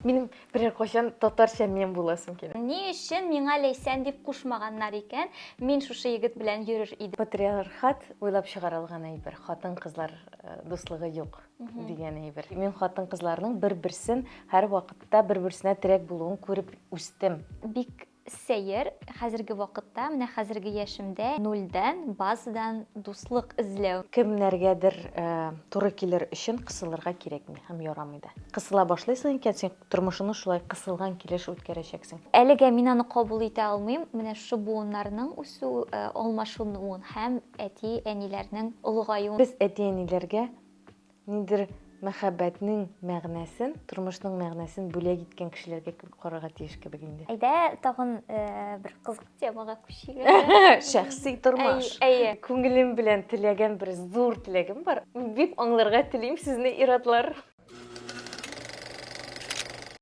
Минем бер качан татарча мен буласым килә. Ни өчен миңа Ләйсән дип кушмаганнар икән? Мин шушы егет белән йөрер идем. Патриархат уйлап чыгарылган әйбер. Хатын-кызлар дуслыгы юк дигән әйбер. Мин хатын-кызларның бер-берсен һәр вакытта бер-берсенә терәк булуын күреп үстем. Бик сәер, хәзерге вакытта, менә хәзерге яшемдә нольдан, базадан дуслык эзләү. Кемнәргәдер туры килер өчен кысылырга кирәкми һәм ярамый да. Кысыла башлыйсың икән, син тормышыңны шулай кысылган килеш үткәрәчәксең. Әлегә мин аны кабул итә алмыйм. Менә шу буыннарның үсү, алмашынуын һәм әти-әниләрнең олыгаюын. Без әти-әниләргә ниндидер мәхәббәтнең мәгънәсен, тормышның мәгънәсен бүләк иткән кешеләргә карарга тиеш кебек инде. Әйдә, тагын бер кызык темага күчик. Шәхси тормыш. Әйе. Күңелем белән теләгән бер зур теләгем бар. Бик аңларга телим сезне иратлар.